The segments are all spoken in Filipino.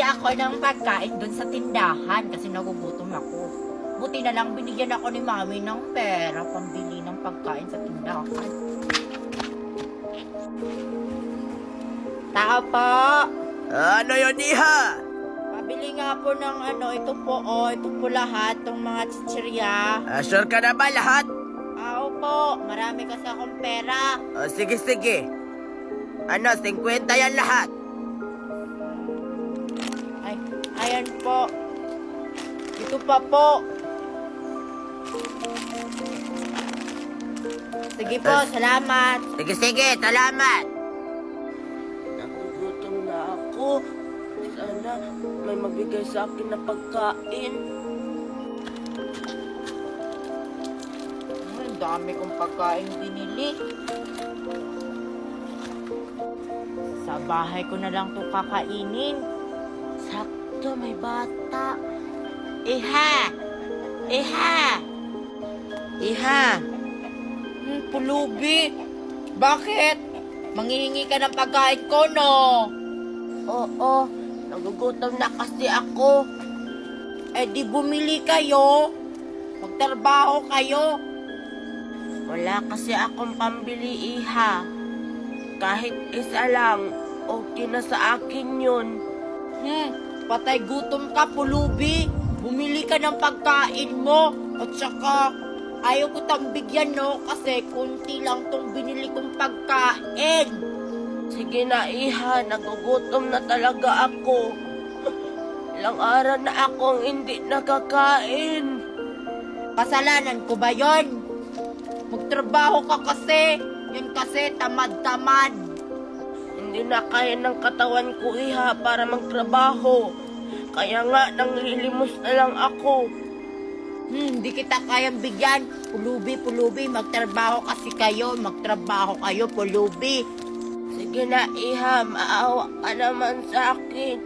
ako ng pagkain dun sa tindahan kasi nagugutom ako. Buti na lang binigyan ako ni Mami ng pera pambili ng pagkain sa tindahan. Tao po! Ano yun, Iha? Pabili nga po ng ito po lahat, itong mga chichirya. Sure ka na ba lahat? Opo, marami kasi akong pera. Sige. 50 yan lahat. Ay, ayan po. Ito pa po. Sige po, salamat. Sige, salamat. Nagugutom na ako. Sana may magbigay sa akin na pagkain. Ang dami kong pagkain binili. Sa bahay ko na lang ito kakainin. Sakto, may bata. Iha! Pulubi! Bakit? Manghihingi ka ng pagkain ko, no? Oo, nagugutom na kasi ako. Di bumili kayo. Magtrabaho kayo. Wala kasi akong pambili, Iha. Kahit isa lang, okay na sa akin yun. Patay gutom ka, pulubi. Bumili ka ng pagkain mo. At saka, ayaw ko tambigyan, no? Kasi kunti lang tong binili kong pagkain. Sige na, Iha. Nagugutom na talaga ako. Ilang araw na akong hindi nakakain. Kasalanan ko ba yon? Magtrabaho ka kasi. Yan kasi, tamad-tamad. Hindi na kaya ng katawan ko, Iha, para magtrabaho. Kaya nga, nanglilimos na lang ako. Hindi kita kayang bigyan. Pulubi, magtrabaho kasi kayo. Magtrabaho kayo, pulubi. Sige na, Iha, maawa ka naman sa akin.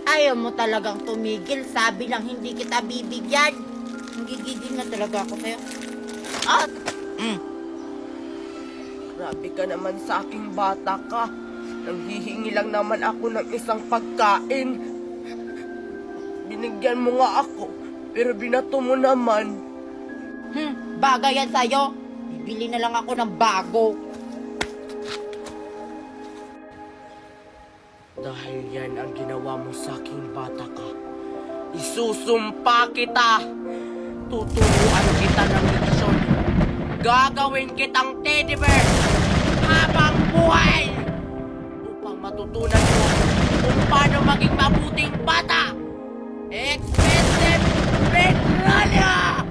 Ayaw mo talagang tumigil. Sabi lang hindi kita bibigyan. Nagigigil na talaga ako sa'yo. Grabe ka naman sa aking bata ka. Nanghihingi lang naman ako ng isang pagkain. Binigyan mo nga ako, pero binato mo naman. Bagay yan sa'yo. Bibili na lang ako ng bago. Dahil yan ang ginawa mo sa aking bata ka, isusumpa kita. Tuturuan kita ng leksyon. Gagawin kitang teddy bear habang buhay upang matutunan mo kung paano maging mabuting bata. Expensive Petralia!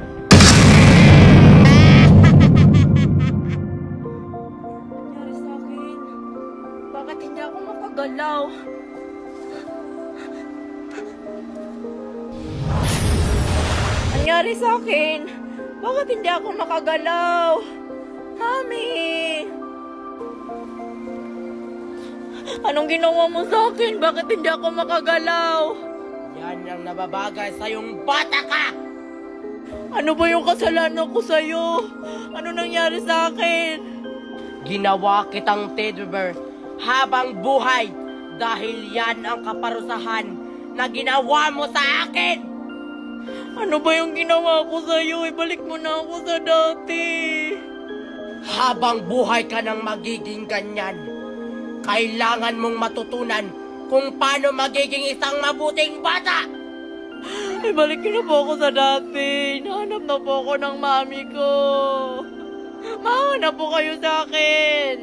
Nangyari sa akin? Bakit hindi ako makagalaw? Nangyari sa akin? Bakit hindi ako makagalaw? Mami! Anong ginawa mo sa akin? Bakit hindi ako makagalaw? Yan ang nababagay sa yung bata ka! Ano ba yung kasalanan ko sa'yo? Ano nangyari sa akin? Ginawa kitang teddy bear habang buhay dahil yan ang kaparusahan na ginawa mo sa akin! Ano ba yung ginawa ko sa'yo? Ibalik mo na ako sa dati. Habang buhay ka nang magiging ganyan, kailangan mong matutunan kung paano magiging isang mabuting bata. Ibalik na po ako sa dati. Nahanap na po ako ng mami ko. Mahanap po kayo sa akin.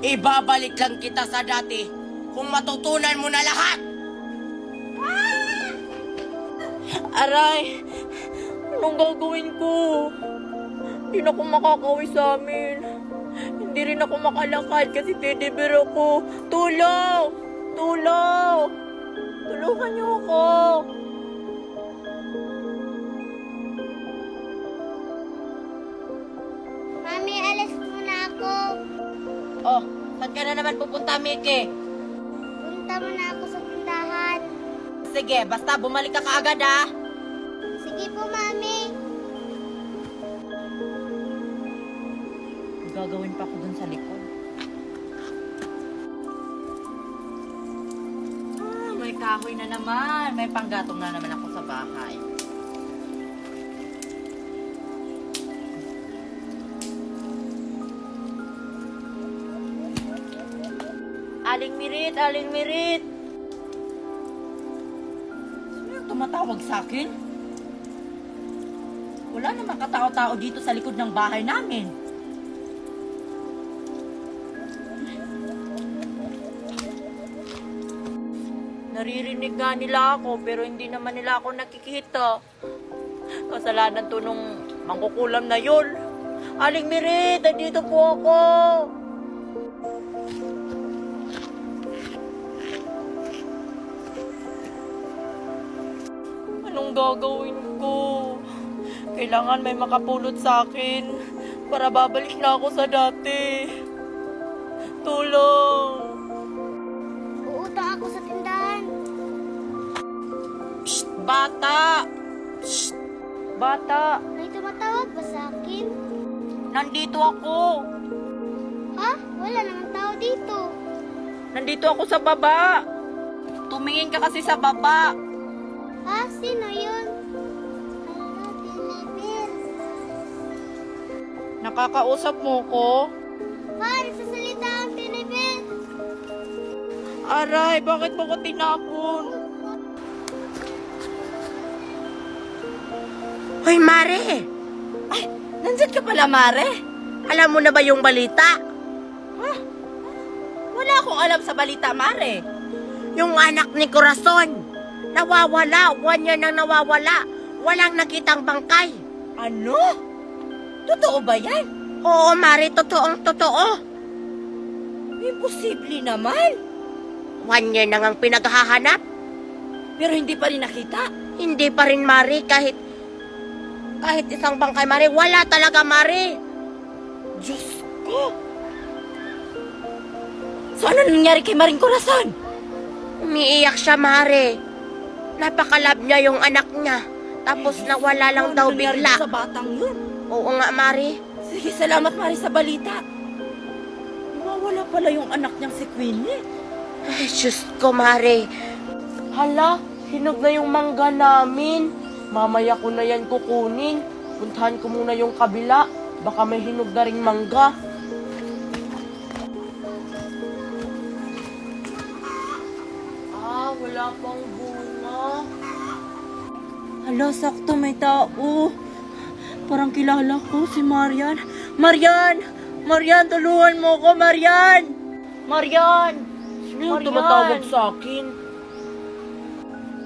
Ibabalik lang kita sa dati kung matutunan mo na lahat. Aray, anong gagawin ko? Hindi na ako makakauwi sa amin. Hindi rin ako makalakad kasi teddy bear ako. Tulong! Tulong! Tulungan niyo ako! Mami, alis muna ako. Oh, saan ka na naman pupunta, Mickey? Punta muna ako sa tindahan. Sige, basta bumalik ka kaagad, ha? Sige po, Mami. Gagawin pa ko dun sa likod. May kahoy na naman. May panggatong na naman ako sa bahay. Aling Mirit, Aling Mirit. Sino yung tumatawag sa akin? Wala namang katao-tao dito sa likod ng bahay namin. Naririnig nga nila ako pero hindi naman nila ako nakikita. Kasalanan to nung mangkukulam na yun. Aling Mirit, nandito po ako. Anong gagawin ko? Kailangan may makapulot sa akin para babalik na ako sa dati. Tulong! Uutang ako sa tindahan. Psst, bata! Psst, bata! May tumatawag ba sa akin? Nandito ako! Ha? Wala naman tao dito. Nandito ako sa baba! Tumingin ka kasi sa baba! Ha? Sino yun? Hala, Tinibel. Nakakausap mo ko? Ha? Nagsasalita ang Tinibel. Aray, bakit mo ko tinapon? Hoy, Mare! Ay, nandyan ka pala, Mare? Alam mo na ba yung balita? Wala akong alam sa balita, Mare. Yung anak ni Corazon. Nawawala. 1 year nang nawawala. Walang nakitang bangkay. Ano? Totoo ba yan? Oo, Mare. Totoong totoo. Imposible naman. 1 year nang ang pinaghahanap. Pero hindi pa rin nakita. Hindi pa rin, Mare. Kahit isang bangkay, Mare. Wala talaga, Mare. Diyos ko! So ano nangyari kay Maring Corazon? Umiiyak siya, Mare. Napakalab niya yung anak niya. Tapos nawala lang daw nangyari bigla. sa batang yun? Oo nga, Mare. Sige, salamat, Mare, sa balita. Nawawala pala yung anak niyang si Queenie. Ay, Diyos ko, Mare. Hala, hinog na yung mangga namin. Mamaya ko na yan kukunin. Puntahan ko muna yung kabila. Baka may hinog na ring mangga. Wala pang bunga. Hala, sakto may tao. Parang kilala ko si Marian. Marian! Marian, tulungan mo ko, Marian! Marian! Sino yung tumatawag sa akin?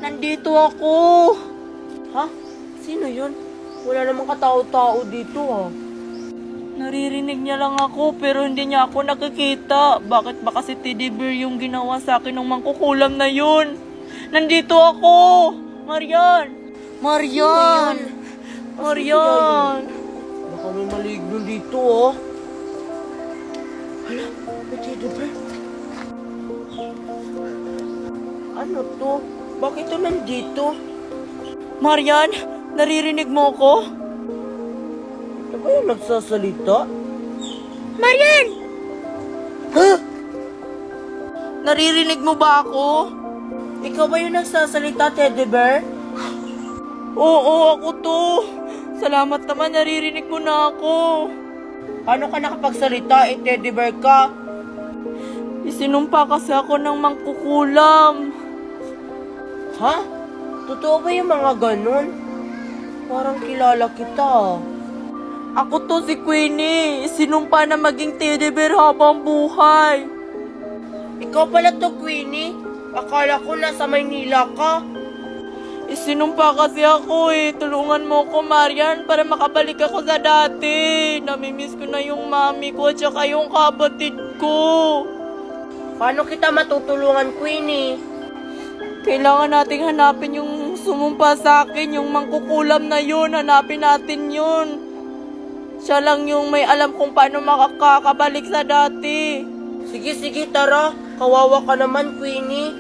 Nandito ako. Ha? Sino yun? Wala namang katao-tao dito, ha? Naririnig niya lang ako pero hindi niya ako nakikita. Bakit ba kasi teddy bear yung ginawa sa akin ng mangkukulam na yun? Nandito ako! Marian! Marian! Marian! Baka may maligno dito, oh. Hala, may teddy bear. Ano to? Bakit to nandito? Marian, naririnig mo ko? Ano ba yung nagsasalita? Marian! Ha? Naririnig mo ba ako? Ikaw ba yung nagsasalita, Teddy Bear? Oo, ako to. Salamat naman, naririnig mo na ako. Paano ka nakapagsalita, Teddy Bear ka? Isinumpa kasi ako ng mangkukulam. Ha? Totoo ba yung mga ganun? Parang kilala kita. Ako to si Queenie. Sinumpa na maging teddy bear habang buhay. Ikaw pala to, Queenie. Akala ko nasa Maynila ka. Isinumpa kasi ako eh. Tulungan mo ko, Marian, para makabalik ako sa dati. Namimiss ko na yung mami ko at saka yung kapatid ko. Paano kita matutulungan, Queenie? Kailangan nating hanapin yung sumumpa sa akin, yung mangkukulam na yun. Hanapin natin yun. Siya lang yung may alam kung paano makakabalik sa dati. Sige, tara. Kawawa ka naman, Queenie.